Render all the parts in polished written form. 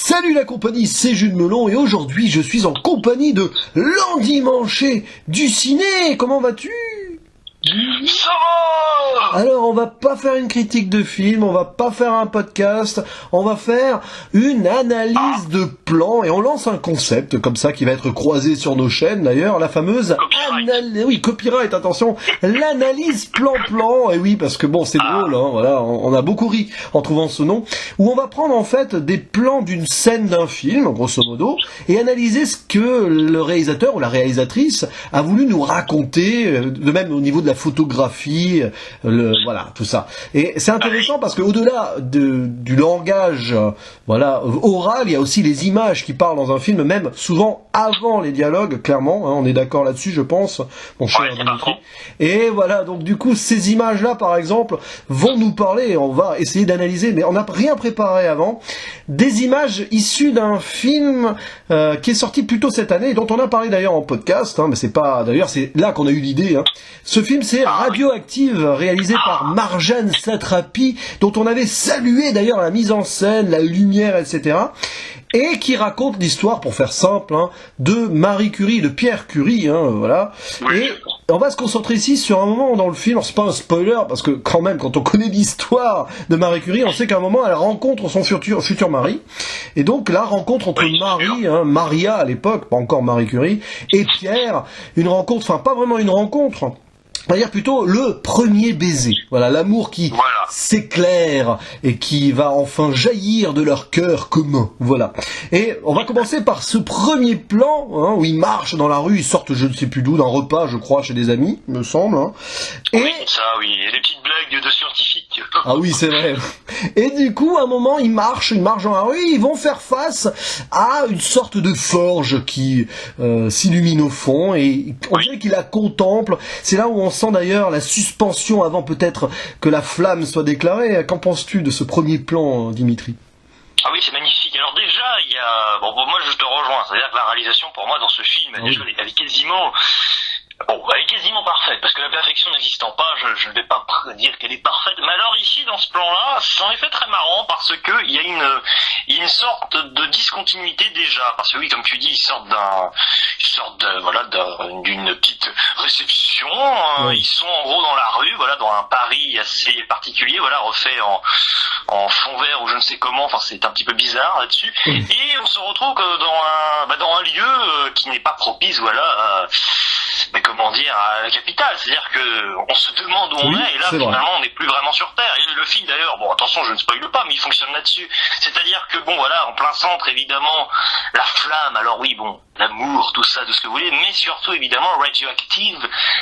Salut la compagnie, c'est Jules Melon et aujourd'hui je suis en compagnie de l'endimanché du ciné. Comment vas-tu ? Ça va. Alors on va pas faire une critique de film, on va pas faire un podcast, on va faire une analyse de plan et on lance un concept comme ça qui va être croisé sur nos chaînes d'ailleurs, la fameuse copyright, attention, l'analyse plan-plan, et oui parce que bon c'est drôle, hein, voilà, on a beaucoup ri en trouvant ce nom, où on va prendre en fait des plans d'une scène d'un film, grosso modo, et analyser ce que le réalisateur ou la réalisatrice a voulu nous raconter, de même au niveau de la photographie, voilà, tout ça. Et c'est intéressant parce que au-delà du langage, voilà, oral, il y a aussi les images qui parlent dans un film, même souvent avant les dialogues, clairement, hein, on est d'accord là-dessus, je pense, mon cher Dimitri. Et voilà, donc du coup, ces images-là, par exemple, vont nous parler, on va essayer d'analyser, mais on n'a rien préparé avant, des images issues d'un film qui est sorti plus tôt cette année, et dont on a parlé d'ailleurs en podcast, hein, mais c'est pas, d'ailleurs, c'est là qu'on a eu l'idée, hein. Ce film, c'est Radioactive, réalisé par Marjane Satrapi, dont on avait salué d'ailleurs la mise en scène, la lumière, etc., et qui raconte l'histoire, pour faire simple, hein, de Marie Curie, de Pierre Curie, hein, voilà. Et on va se concentrer ici sur un moment dans le film, alors c'est pas un spoiler, parce que quand même, quand on connaît l'histoire de Marie Curie, on sait qu'à un moment, elle rencontre son futur mari, et donc la rencontre entre Marie, hein, Maria à l'époque, pas encore Marie Curie, et Pierre, une rencontre, enfin pas vraiment une rencontre, on va dire plutôt le premier baiser. Voilà, l'amour qui s'éclaire et qui va enfin jaillir de leur cœur commun. Voilà. Et on va commencer par ce premier plan, hein, où ils marchent dans la rue, ils sortent je ne sais plus d'où, d'un repas, je crois, chez des amis, me semble. Hein. Et et les petites blagues de scientifiques. Ah oui, c'est vrai. Et du coup, à un moment, ils marchent dans la rue, ils vont faire face à une sorte de forge qui s'illumine au fond, et on dirait qu'ils la contemplent. C'est là où on sent d'ailleurs la suspension avant peut-être que la flamme soit déclarée. Qu'en penses-tu de ce premier plan, Dimitri ? Ah oui, c'est magnifique. Alors déjà, il y a... Bon, moi je te rejoins. C'est-à-dire que la réalisation, pour moi, dans ce film, elle est quasiment... Bon, elle est quasiment parfaite, parce que la perfection n'existant pas, je ne vais pas dire qu'elle est parfaite, mais alors ici, dans ce plan-là, c'est en effet très marrant, parce que il y a une sorte de discontinuité déjà, parce que oui, comme tu dis, ils sortent d'une petite réception, ils sont en gros dans la rue, voilà, dans un Paris assez particulier, voilà, refait en fond vert ou je ne sais comment, enfin c'est un petit peu bizarre là-dessus, et on se retrouve dans un lieu qui n'est pas propice, voilà, à la capitale, c'est-à-dire que on se demande où on est, et là finalement on n'est plus vraiment sur Terre. Et le film d'ailleurs, bon attention, je ne spoile pas, mais il fonctionne là-dessus. C'est-à-dire que bon voilà, en plein centre évidemment la flamme, alors oui bon, l'amour, tout ça, de ce que vous voulez, mais surtout évidemment Radioactive,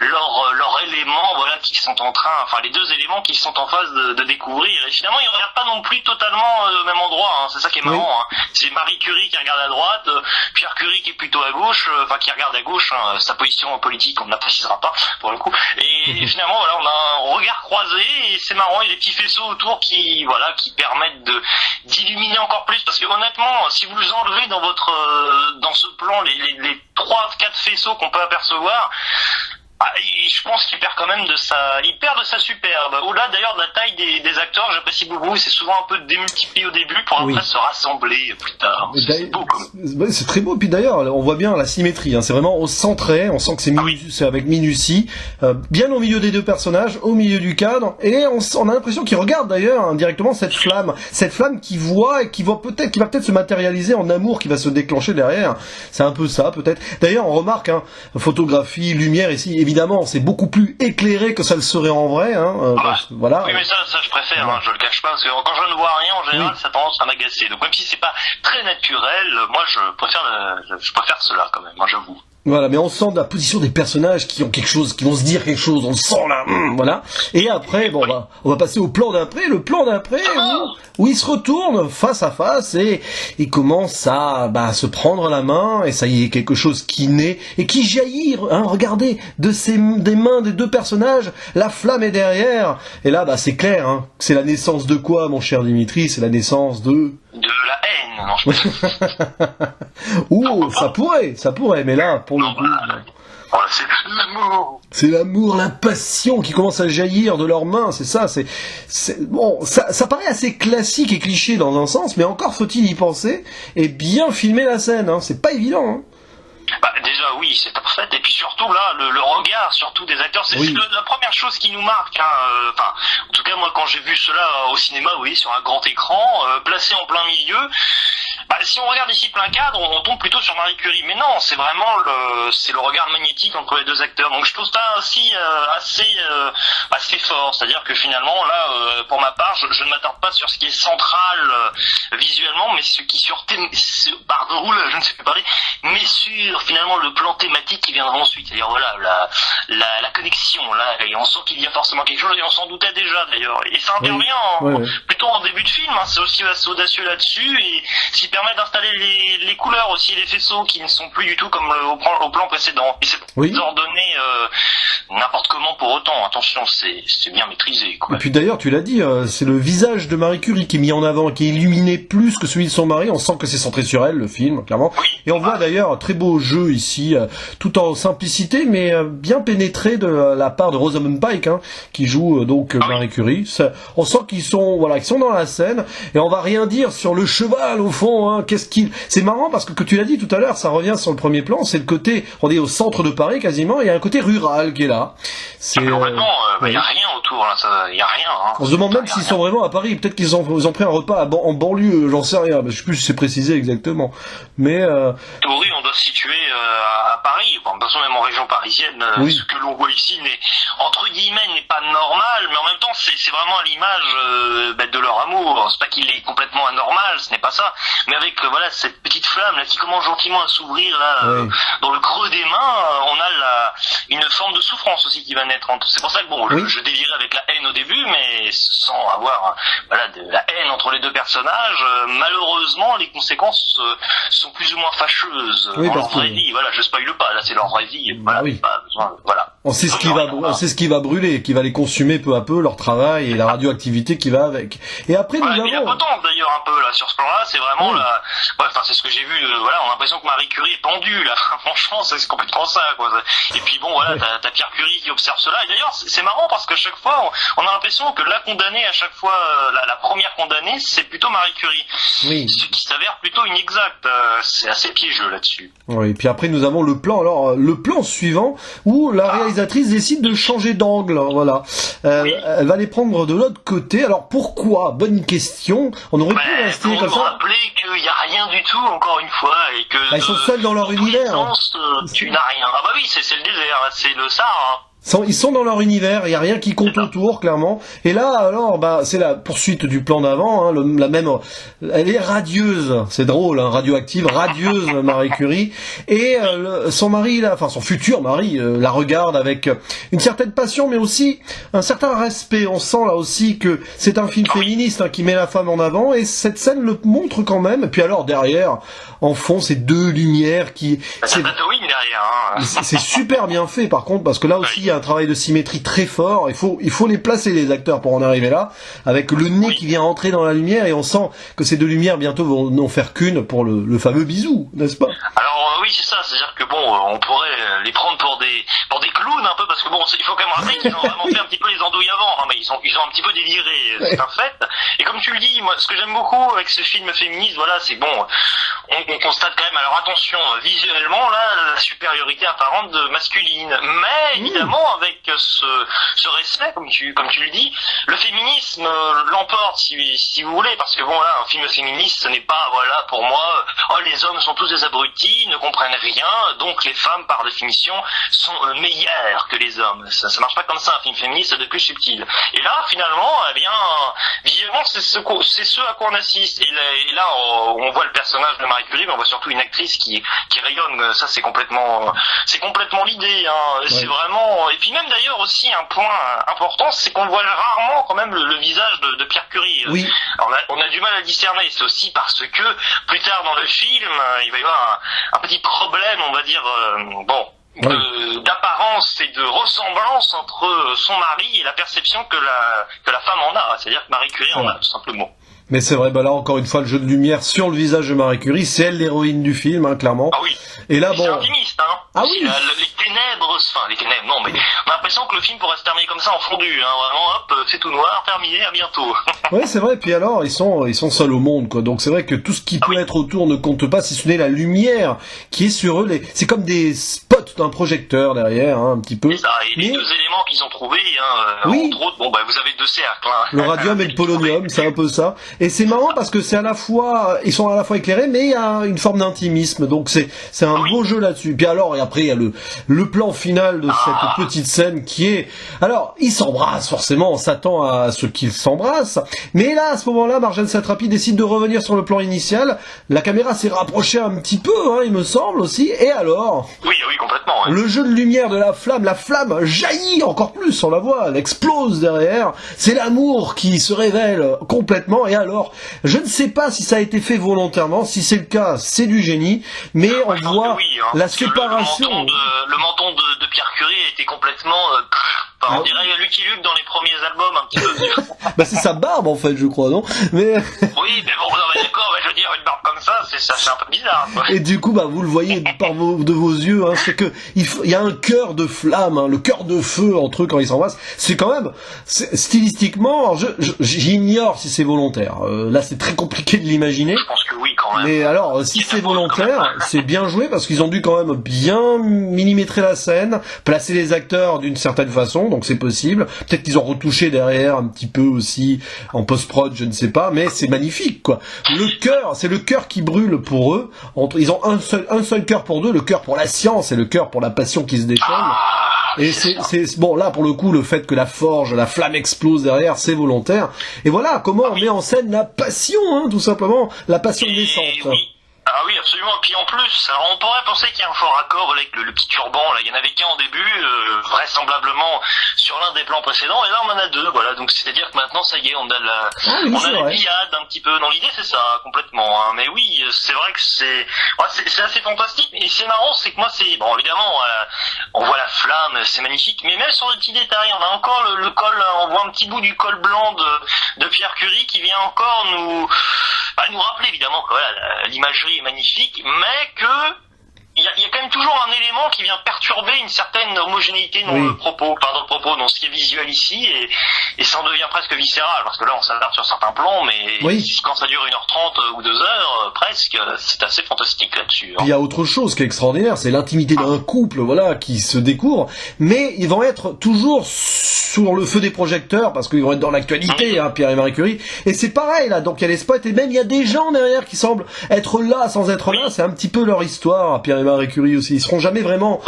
leur élément, voilà, qui sont en train, enfin les deux éléments qui sont en phase de découvrir. Et finalement ils regardent pas non plus totalement au même endroit, hein. C'est ça qui est marrant, hein. C'est Marie Curie qui regarde à droite, Pierre Curie qui est plutôt à gauche, qui regarde à gauche, hein, sa position politique on ne la précisera pas pour le coup. Et finalement voilà, on a un regard croisé et c'est marrant, il y a des petits faisceaux autour qui permettent d'illuminer encore plus, parce que honnêtement, si vous enlevez dans ce plan les 3-4 faisceaux qu'on peut apercevoir, je pense qu'il perd quand même de sa superbe. Au-delà d'ailleurs de la taille des acteurs, j'apprécie beaucoup, c'est souvent un peu démultiplié au début pour après se rassembler plus tard. C'est beau quand même. C'est très beau, puis d'ailleurs on voit bien la symétrie, hein. C'est vraiment au centré, on sent que c'est avec minutie, bien au milieu des deux personnages, au milieu du cadre, et on a l'impression qu'ils regardent d'ailleurs indirectement cette flamme qui voit et qui va peut-être se matérialiser en amour qui va se déclencher derrière. C'est un peu ça peut-être. D'ailleurs on remarque, hein, photographie, lumière ici, évidemment, c'est beaucoup plus éclairé que ça le serait en vrai, hein. Voilà. Oui, mais ça je préfère, hein, je le cache pas, parce que quand je ne vois rien, en général, ça a tendance à m'agacer. Donc même si c'est pas très naturel, moi je préfère cela quand même, moi j'avoue. Voilà, mais on sent la position des personnages qui ont quelque chose, qui vont se dire quelque chose, on le sent là, voilà. Et après, bon, on va passer au plan d'après, où ils se retournent face à face et ils commencent à se prendre la main, et ça y est, quelque chose qui naît et qui jaillit, hein, regardez, des mains des deux personnages, la flamme est derrière, et là, c'est clair, hein, c'est la naissance de quoi, mon cher Dimitri? C'est la naissance de la haine, non, je ça pourrait, mais là, pour le coup... Voilà, c'est l'amour. C'est l'amour, la passion qui commence à jaillir de leurs mains, c'est ça, bon, ça paraît assez classique et cliché dans un sens, mais encore faut-il y penser et bien filmer la scène, hein, c'est pas évident, hein. Bah, déjà oui, c'est parfait, et puis surtout là, le regard surtout des acteurs, c'est la première chose qui nous marque, hein. Enfin, en tout cas moi quand j'ai vu cela au cinéma, oui, sur un grand écran, placé en plein milieu, bah, si on regarde ici plein cadre, on tombe plutôt sur Marie Curie, mais non, c'est vraiment le regard magnétique entre les deux acteurs, donc je trouve ça aussi assez fort, c'est-à-dire que finalement là, pour ma part, je ne m'attarde pas sur ce qui est central visuellement, mais ce qui pardon, je ne sais plus parler, mais sur finalement le plan thématique qui viendra ensuite, c'est-à-dire voilà la connexion là, et on sent qu'il y a forcément quelque chose, et on s'en doutait déjà d'ailleurs, et ça intervient plutôt en début de film, hein, c'est aussi assez audacieux là-dessus, et ce qui permet d'installer les couleurs aussi, les faisceaux qui ne sont plus du tout comme au plan précédent, et c'est ordonné n'importe comment pour autant, attention, c'est bien maîtrisé, quoi. Et puis d'ailleurs tu l'as dit, c'est le visage de Marie Curie qui est mis en avant, qui est illuminé plus que celui de son mari, on sent que c'est centré sur elle le film, clairement, et on voit d'ailleurs un très beau jeu ici, tout en simplicité, mais bien pénétré de la part de Rosamund Pike, hein, qui joue donc Marie Curie. On sent qu'ils sont dans la scène, et on va rien dire sur le cheval au fond, hein. C'est marrant parce que tu l'as dit tout à l'heure, ça revient sur le premier plan, c'est le côté, on est au centre de Paris quasiment, et il y a un côté rural qui est là. C'est complètement, il y a rien autour, là, il y a rien. Hein. On se demande même s'ils sont vraiment à Paris, peut-être qu'ils ont pris un repas en banlieue, j'en sais rien, je sais plus si c'est précisé exactement, mais théorie, on doit se situer à Paris, de toute façon même en région parisienne, ce que l'on voit ici entre guillemets n'est pas normal, mais en même temps c'est vraiment à l'image de leur amour. C'est pas qu'il est complètement anormal, ce n'est pas ça, mais avec voilà cette petite flamme là qui commence gentiment à s'ouvrir là dans le creux des mains, on a une forme de souffrance aussi qui va naître. C'est pour ça que bon, je délirais avec la haine au début, mais sans avoir de la haine entre les deux personnages. Malheureusement, les conséquences sont plus ou moins fâcheuses dans leur vraie vie. Voilà, je spoile pas, là c'est leur vraie vie. Voilà, pas besoin, voilà. On sait ce qui va brûler, qui va les consumer peu à peu, leur travail et la radioactivité qui va avec. Et après nous avons... Il y a potence d'ailleurs un peu là sur ce plan-là, c'est vraiment c'est ce que j'ai vu. On a l'impression que Marie Curie est pendue là. Franchement, c'est complètement ça, quoi. Et puis bon, voilà, t'as Pierre Curie qui observe cela. Et d'ailleurs, c'est marrant parce qu'à chaque fois, on a l'impression que la condamnée à chaque fois, la première condamnée, c'est plutôt Marie Curie. Oui. Ce qui s'avère plutôt inexact. C'est assez piégeux là-dessus. Oui. Et puis après, nous avons le plan. Alors, le plan suivant où la réalisatrice décide de changer d'angle. Voilà. Elle va les prendre de l'autre côté. Alors pourquoi? Bonne question. On aurait pu rester comme ça. Pour rappeler qu'il n'y a rien du tout, encore une fois, et que ils sont seuls dans leur univers. Tu n'as rien. Ah bah oui, c'est le désert, c'est le Sahara. Ils sont dans leur univers, il n'y a rien qui compte autour, clairement. Et là, alors, c'est la poursuite du plan d'avant, hein, la même, elle est radieuse, c'est drôle, hein, radioactive, radieuse, Marie Curie. Et son mari, son futur mari, la regarde avec une certaine passion, mais aussi un certain respect. On sent là aussi que c'est un film féministe, hein, qui met la femme en avant, et cette scène le montre quand même. Et puis alors, derrière, en fond, ces deux lumières qui... C'est Tatooine derrière, hein. C'est super bien fait, par contre, parce que là aussi, il y a un travail de symétrie très fort. Il faut les placer, les acteurs, pour en arriver là, avec le nez qui vient entrer dans la lumière, et on sent que ces deux lumières bientôt vont n'en faire qu'une pour le fameux bisou, n'est-ce pas? Alors oui, c'est ça, c'est-à-dire que bon, on pourrait les prendre pour des clowns un peu, parce que bon, il faut quand même rappeler qu'ils ont vraiment fait un petit peu les andouilles avant, hein, mais ils ont un petit peu déliré, c'est un fait. Et comme tu le dis, moi, ce que j'aime beaucoup avec ce film féministe, voilà, c'est bon, on constate quand même, alors attention, visuellement, là, la supériorité apparente de masculine, mais évidemment, avec ce respect, comme tu le dis, le féminisme l'emporte, si vous voulez, parce que bon, là, un film féministe, ce n'est pas, voilà, pour moi, les hommes sont tous des abrutis, ne comprennent rien, donc les femmes, par définition, sont meilleures que les hommes. Ça marche pas comme ça, un film féministe, c'est de plus subtil. Et là, finalement, eh bien, visuellement, c'est ce à quoi on assiste. Et là, on voit le personnage de Marie Curie, mais on voit surtout une actrice qui rayonne. Ça, c'est complètement l'idée, hein. C'est vraiment, et puis même d'ailleurs aussi un point important, c'est qu'on voit rarement quand même le visage de Pierre Curie. Oui. Alors, on a du mal à discerner, c'est aussi parce que plus tard dans le film, il va y avoir un petit problème, on va dire, d'apparence et de ressemblance entre son mari et la perception que la femme en a. C'est-à-dire que Marie Curie en a, tout simplement. Mais c'est vrai, bah là encore une fois le jeu de lumière sur le visage de Marie Curie, c'est elle l'héroïne du film, hein, clairement. Ah oui. Et là C'est bon. intimiste, hein. Ah oui. Les ténèbres, non, mais on a l'impression que le film pourrait se terminer comme ça en fondu, hein. Vraiment, hop, c'est tout noir, terminé, à bientôt. Ouais, c'est vrai. Puis alors, ils sont seuls au monde, quoi. Donc c'est vrai que tout ce qui peut être autour ne compte pas, si ce n'est la lumière qui est sur eux. C'est comme des spots d'un projecteur derrière, hein, un petit peu. C'est ça. Et les deux éléments qu'ils ont trouvés, hein, oui. entre autres, bon, bah, vous avez deux cercles, hein. Le radium et le polonium, c'est un peu ça. Et c'est marrant parce que c'est à la fois, ils sont à la fois éclairés, mais il y a une forme d'intimisme. Donc c'est un beau jeu là-dessus. Puis alors, et après, il y a le plan final de cette petite scène qui est, alors, ils s'embrassent, forcément, on s'attend à ce qu'ils s'embrassent. Mais là, à ce moment-là, Marjane Satrapi décide de revenir sur le plan initial. La caméra s'est rapprochée un petit peu, hein, il me semble aussi. Et alors? Oui, complètement, ouais. Le jeu de lumière de la flamme jaillit encore plus, on la voit, elle explose derrière. C'est l'amour qui se révèle complètement. Et alors, je ne sais pas si ça a été fait volontairement, si c'est le cas, c'est du génie, mais on voit la séparation. Le menton de Pierre Curie était complètement... on dirait Lucky Luke dans les premiers albums, un petit peu. Bah c'est sa barbe en fait, je crois, non? Mais... Oui, mais bon, non, mais d'accord, je veux dire, une barbe comme ça, c'est un peu bizarre, quoi. Et du coup, bah vous le voyez par de vos yeux, hein, c'est que il y a un cœur de flamme, hein, le cœur de feu entre eux quand ils s'embrassent. C'est quand même, stylistiquement, j'ignore si c'est volontaire. Là, c'est très compliqué de l'imaginer. Je pense que oui, quand même. Mais alors, si c'est volontaire, c'est bien joué parce qu'ils ont dû quand même bien millimétrer la scène, placer les acteurs d'une certaine façon, donc c'est possible. Peut-être qu'ils ont retouché derrière un petit peu aussi en post-prod, je ne sais pas, mais c'est magnifique, quoi. Le cœur, c'est le cœur qui brûle pour eux. Ils ont un seul cœur pour deux, le cœur pour la science et le cœur pour la passion qui se déchaîne. Et c'est bon, là pour le coup, le fait que la forge, la flamme explose derrière, c'est volontaire. Et voilà comment on met en scène la passion, hein, tout simplement, la passion naissante. Oui. Ah oui, absolument. Et puis en plus, alors on pourrait penser qu'il y a un fort raccord avec le petit turban. Là, il y en avait qu'un au début, vraisemblablement sur l'un des plans précédents, et là on en a deux. Voilà, donc c'est-à-dire que maintenant, ça y est, on a la pillade un petit peu. Dans l'idée, c'est ça complètement. Hein. Mais oui, c'est vrai que c'est assez fantastique. Et c'est marrant, c'est que moi, c'est bon, évidemment, on voit la flamme, c'est magnifique. Mais même sur le petit détail, on a encore le col, on voit un petit bout du col blanc de Pierre Curie qui vient encore nous rappeler évidemment que voilà, l'imagerie est magnifique, mais que il y a quand même toujours un élément qui vient perturber une certaine homogénéité dans le propos, dans ce qui est visuel ici, et ça en devient presque viscéral, parce que là on s'adapte sur certains plans, mais quand ça dure 1h30 ou 2 heures, presque, c'est assez fantastique là-dessus. Hein. Il y a autre chose qui est extraordinaire, c'est l'intimité d'un couple, voilà, qui se découvre, mais ils vont être toujours sur le feu des projecteurs, parce qu'ils vont être dans l'actualité, hein, Pierre et Marie Curie, et c'est pareil là, donc il y a les spots, et même il y a des gens derrière qui semblent être là sans être là, c'est un petit peu leur histoire, Pierre et Marie Curie aussi, ils seront jamais vraiment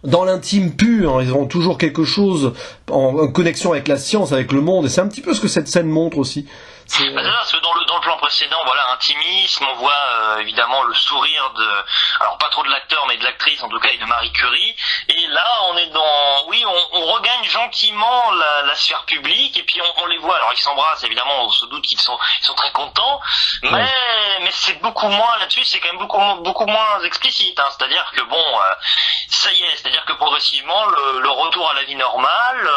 dans l'intime pur, hein, ils auront toujours quelque chose en connexion avec la science, avec le monde, et c'est un petit peu ce que cette scène montre aussi. Parce que dans le plan précédent, voilà, intimisme, on voit évidemment le sourire alors pas trop de l'acteur, mais de l'actrice, en tout cas, et de Marie Curie. Et là, on est on regagne gentiment la sphère publique, et puis on les voit. Alors ils s'embrassent, évidemment, on se doute qu'ils sont très contents, mais c'est beaucoup moins là-dessus, c'est quand même beaucoup moins explicite. Hein. C'est-à-dire que ça y est, c'est-à-dire que progressivement, le retour à la vie normale,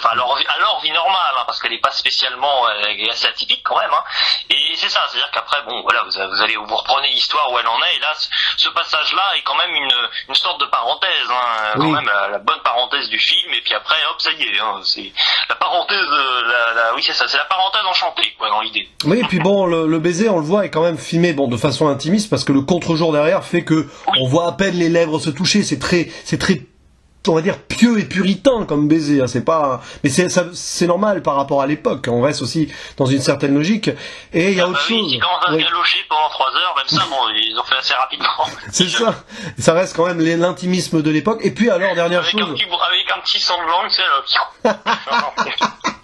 à leur vie normale, hein, parce qu'elle n'est pas spécialement assez atypique quand même, hein. Et c'est ça, c'est-à-dire qu'après, voilà, vous reprenez l'histoire où elle en est, et là, ce passage-là est quand même une sorte de parenthèse, hein, quand même la bonne parenthèse du film, et puis après, hop, ça y est, hein, c'est la parenthèse, oui, c'est ça, c'est la parenthèse enchantée, quoi, dans l'idée. Oui, et puis bon, le baiser, on le voit, est quand même filmé, de façon intimiste, parce que le contre-jour derrière fait que on voit à peine les lèvres se toucher, c'est très, on va dire, pieux et puritain comme baiser, hein, c'est pas, mais c'est normal par rapport à l'époque, on reste aussi dans une certaine logique, et il y a autre chose. Ils commencent à se galocher pendant 3 heures, même ça, ils ont fait assez rapidement. C'est ça reste quand même l'intimisme de l'époque, et puis alors, dernière chose. Avec un petit semblant, tu sais, là.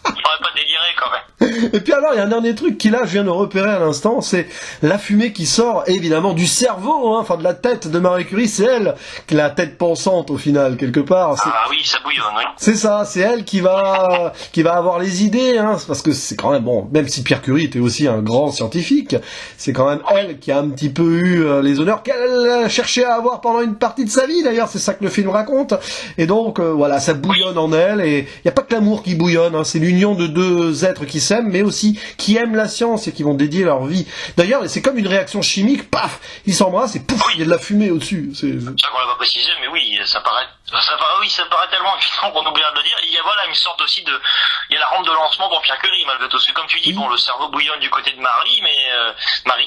Il faudrait pas délirer quand même. Et puis alors, il y a un dernier truc qui là, je viens de repérer à l'instant, c'est la fumée qui sort, évidemment, du cerveau, hein, enfin de la tête de Marie Curie, c'est elle, la tête pensante au final, quelque part. Ah oui, ça bouillonne, oui. C'est ça, c'est elle qui va avoir les idées, hein, parce que c'est quand même, même si Pierre Curie était aussi un grand scientifique, c'est quand même elle qui a un petit peu eu les honneurs qu'elle cherchait à avoir pendant une partie de sa vie, d'ailleurs, c'est ça que le film raconte. Et donc, voilà, ça bouillonne en elle, et il n'y a pas que l'amour qui bouillonne, hein, c'est l'union de deux êtres qui s'aiment. j'aime, mais aussi qui aiment la science et qui vont dédier leur vie. D'ailleurs, c'est comme une réaction chimique, paf, ils s'embrassent et pouf, il y a de la fumée au-dessus. C'est ça qu'on l'a pas précisé, mais oui, ça paraît tellement évident qu'on oubliera de le dire. Il y a une sorte aussi il y a la rampe de lancement pour Pierre Curie, malgré tout. C'est comme tu dis, bon, le cerveau bouillonne du côté de Marie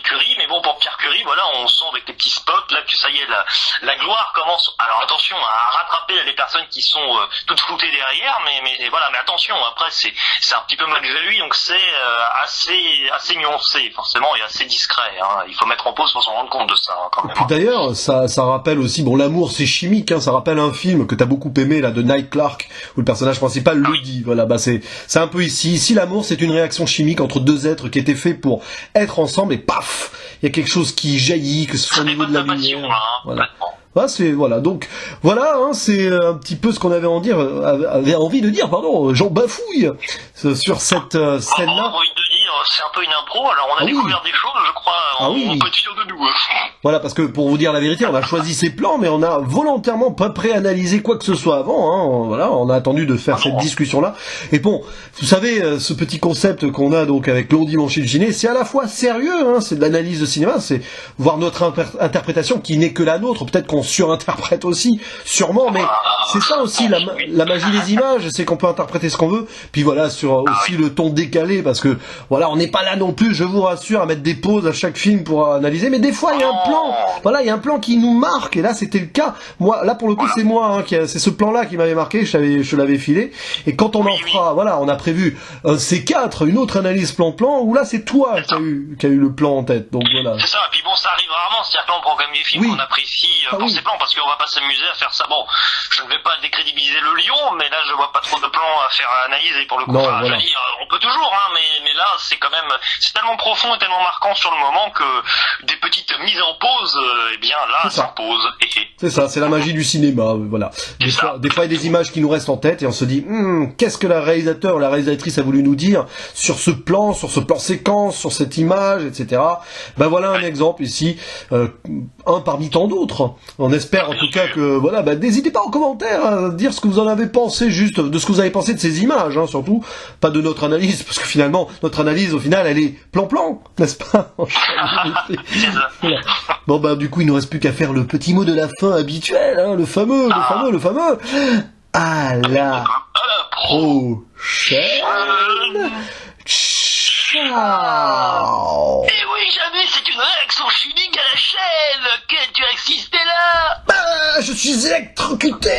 Curie, mais bon, pour Pierre Curie, voilà, on sent avec les petits spots, là, que ça y est, la gloire commence. Alors attention à rattraper les personnes qui sont toutes floutées derrière, mais voilà, mais attention, après, c'est un petit peu malgré lui, donc c'est assez nuancé, forcément, et assez discret, hein. Il faut mettre en pause pour s'en rendre compte de ça, hein, quand même. D'ailleurs, ça rappelle aussi, bon, l'amour, c'est chimique, hein, ça rappelle un film que t'as beaucoup aimé, là, de Knight Clark, où le personnage principal le dit, voilà, bah, c'est un peu ici. Ici, l'amour, c'est une réaction chimique entre deux êtres qui étaient faits pour être ensemble, et paf, il y a quelque chose qui jaillit, que ce soit au niveau de la lumière. Voilà. Donc voilà, hein, c'est un petit peu ce qu'on avait envie de dire, Jean Bafouille, sur cette scène-là. C'est un peu une impro, alors on a découvert des choses, je crois, on peut être fiers de nous. Voilà, parce que pour vous dire la vérité, on a choisi ces plans, mais on a volontairement pas préanalysé quoi que ce soit avant, hein. Voilà, on a attendu de faire cette discussion-là. Et bon, vous savez, ce petit concept qu'on a donc avec Long Dimanche et le Ciné, c'est à la fois sérieux, hein, c'est de l'analyse de cinéma, c'est voir notre interprétation qui n'est que la nôtre, peut-être qu'on surinterprète aussi, sûrement, mais c'est ça aussi la magie des images, c'est qu'on peut interpréter ce qu'on veut, puis voilà, sur aussi le ton décalé, parce que voilà, on n'est pas là non plus, je vous rassure, à mettre des pauses à chaque film pour analyser, mais des fois il y a un plan, voilà, il y a un plan qui nous marque, et là c'était le cas. Moi, là pour le coup c'est moi, hein, c'est ce plan-là qui m'avait marqué, je l'avais filé, et quand on en fera, voilà, on a prévu un C4, une autre analyse plan-plan, où là c'est toi qui a eu le plan en tête, donc voilà. C'est ça, et puis bon, ça arrive rarement, c'est-à-dire que là on prend quand même des films qu'on apprécie pour ces plans, parce qu'on va pas s'amuser à faire ça. Bon, je ne vais pas décrédibiliser le lion, mais là je vois pas trop de plans à faire analyser pour le coup. Je veux dire, on peut toujours, hein, mais là c'est quand même, c'est tellement profond et tellement marquant sur le moment que des petites mises en pause, eh bien là, s'imposent. C'est ça, c'est la magie du cinéma, voilà. Des fois, il y a des images qui nous restent en tête et on se dit, qu'est-ce que la réalisatrice a voulu nous dire sur ce plan séquence, sur cette image, etc. Ben voilà un exemple ici, un parmi tant d'autres. On espère en tout cas que, voilà, n'hésitez pas en commentaire à dire ce que vous en avez pensé, juste de ce que vous avez pensé de ces images, hein, surtout, pas de notre analyse, parce que finalement, notre analyse, au final, elle est plan-plan, n'est-ce pas? Voilà. Bon, du coup, il ne reste plus qu'à faire le petit mot de la fin habituel, hein, le fameux. À la prochaine. Ciao. Et oui, jamais, c'est une réaction chimique à la chaîne. Tu as existé là? Je suis électrocuté.